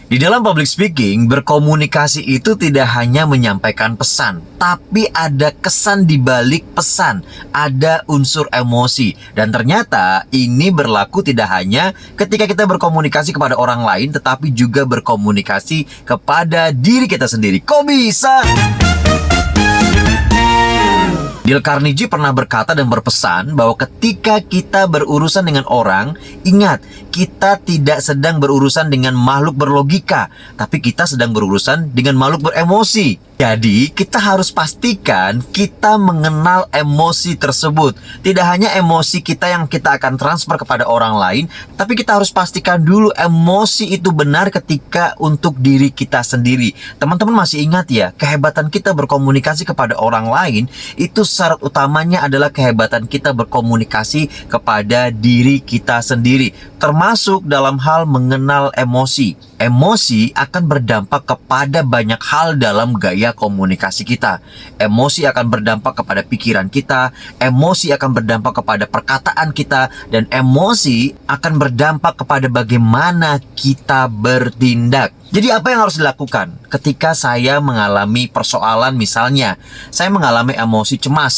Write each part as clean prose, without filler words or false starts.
Di dalam public speaking, berkomunikasi itu tidak hanya menyampaikan pesan, tapi ada kesan di balik pesan, ada unsur emosi. Dan ternyata ini berlaku tidak hanya ketika kita berkomunikasi kepada orang lain, tetapi juga berkomunikasi kepada diri kita sendiri. Kok bisa? Dale Carnegie pernah berkata dan berpesan bahwa ketika kita berurusan dengan orang, ingat, kita tidak sedang berurusan dengan makhluk berlogika, tapi kita sedang berurusan dengan makhluk beremosi. Jadi, kita harus pastikan kita mengenal emosi tersebut. Tidak hanya emosi kita yang kita akan transfer kepada orang lain, tapi kita harus pastikan dulu emosi itu benar ketika untuk diri kita sendiri. Teman-teman masih ingat ya, kehebatan kita berkomunikasi kepada orang lain, itu syarat utamanya adalah kehebatan kita berkomunikasi kepada diri kita sendiri. Termasuk dalam hal mengenal emosi. Emosi akan berdampak kepada banyak hal dalam gaya komunikasi kita. Emosi akan berdampak kepada pikiran kita, emosi akan berdampak kepada perkataan kita, dan emosi akan berdampak kepada bagaimana kita bertindak. Jadi apa yang harus dilakukan ketika saya mengalami persoalan, misalnya saya mengalami emosi cemas,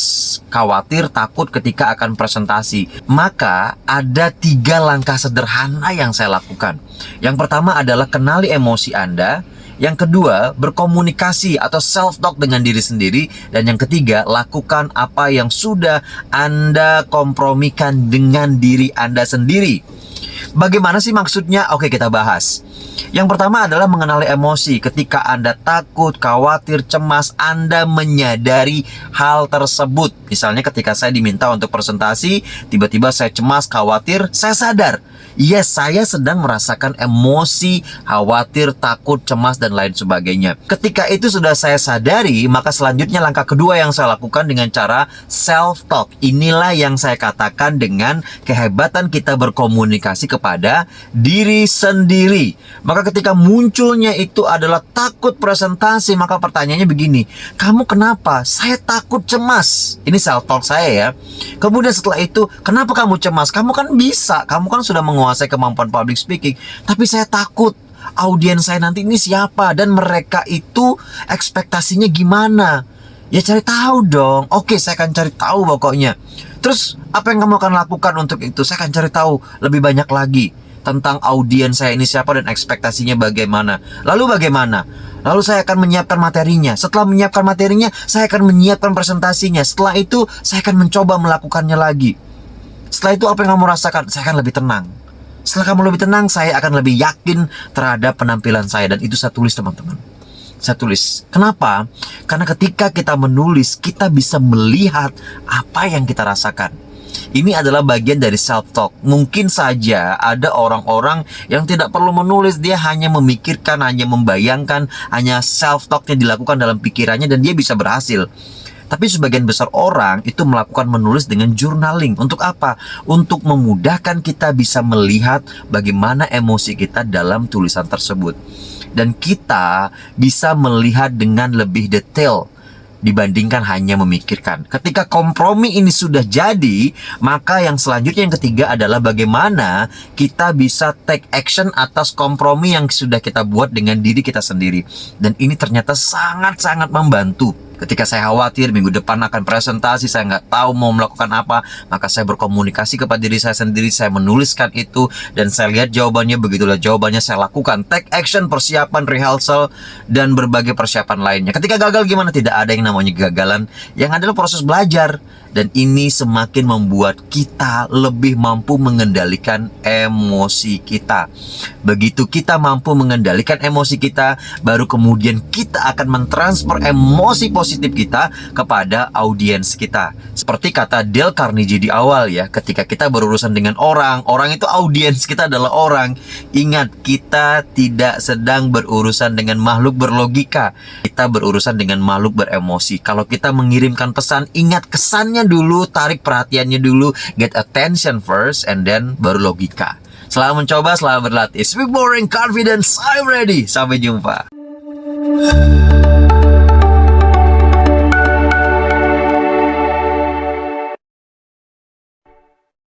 khawatir, takut ketika akan presentasi? Maka ada 3 langkah sederhana yang saya lakukan. Yang pertama adalah kenali emosi Anda. Yang kedua, berkomunikasi atau self-talk dengan diri sendiri. Dan yang ketiga, lakukan apa yang sudah Anda kompromikan dengan diri Anda sendiri. Bagaimana sih maksudnya? Oke, kita bahas. Yang pertama adalah mengenali emosi. Ketika Anda takut, khawatir, cemas, Anda menyadari hal tersebut. Misalnya ketika saya diminta untuk presentasi, tiba-tiba saya cemas, khawatir, saya sadar. Yes, saya sedang merasakan emosi, khawatir, takut, cemas, dan lain sebagainya. Ketika itu sudah saya sadari, maka selanjutnya langkah kedua yang saya lakukan dengan cara self-talk. Inilah yang saya katakan dengan kehebatan kita berkomunikasi kepada diri sendiri. Maka ketika munculnya itu adalah takut presentasi, maka pertanyaannya begini, kamu kenapa? Saya takut, cemas. Ini self-talk saya ya. Kemudian setelah itu, kenapa kamu cemas? Kamu kan bisa, kamu kan sudah menguasai kemampuan public speaking, tapi saya takut audiens saya nanti ini siapa dan mereka itu ekspektasinya gimana. Ya cari tahu dong. Oke, saya akan cari tahu pokoknya. Terus apa yang kamu akan lakukan untuk itu? Saya akan cari tahu lebih banyak lagi tentang audiens saya ini siapa dan ekspektasinya bagaimana. Lalu bagaimana? Lalu saya akan menyiapkan materinya. Setelah menyiapkan materinya, saya akan menyiapkan presentasinya. Setelah itu, saya akan mencoba melakukannya lagi. Setelah itu apa yang kamu rasakan? Saya akan lebih tenang. Setelah kamu lebih tenang, saya akan lebih yakin terhadap penampilan saya. Dan itu saya tulis, teman-teman. Saya tulis. Kenapa? Karena ketika kita menulis, kita bisa melihat apa yang kita rasakan. Ini adalah bagian dari self-talk. Mungkin saja ada orang-orang yang tidak perlu menulis. Dia hanya memikirkan, hanya membayangkan, hanya self-talknya dilakukan dalam pikirannya dan dia bisa berhasil. Tapi sebagian besar orang itu melakukan menulis dengan journaling. Untuk apa? Untuk memudahkan kita bisa melihat bagaimana emosi kita dalam tulisan tersebut. Dan kita bisa melihat dengan lebih detail dibandingkan hanya memikirkan. Ketika kompromi ini sudah jadi, maka yang selanjutnya yang ketiga adalah bagaimana kita bisa take action atas kompromi yang sudah kita buat dengan diri kita sendiri. Dan ini ternyata sangat-sangat membantu. Ketika saya khawatir minggu depan akan presentasi, saya nggak tahu mau melakukan apa, maka saya berkomunikasi kepada diri saya sendiri, saya menuliskan itu, dan saya lihat jawabannya, begitulah jawabannya, saya lakukan. Take action, persiapan, rehearsal, dan berbagai persiapan lainnya. Ketika gagal gimana? Tidak ada yang namanya kegagalan, yang adalah proses belajar. Dan ini semakin membuat kita lebih mampu mengendalikan emosi kita. Begitu kita mampu mengendalikan emosi kita, baru kemudian kita akan mentransfer emosi positif kita kepada audiens kita. Seperti kata Dale Carnegie di awal ya, ketika kita berurusan dengan orang itu audiens kita adalah orang. Ingat, kita tidak sedang berurusan dengan makhluk berlogika. Kita berurusan dengan makhluk beremosi. Kalau kita mengirimkan pesan, ingat kesannya dulu, tarik perhatiannya dulu, get attention first, and then baru logika. Selamat mencoba, selamat berlatih. Speak more in confidence, I'm ready. Sampai jumpa.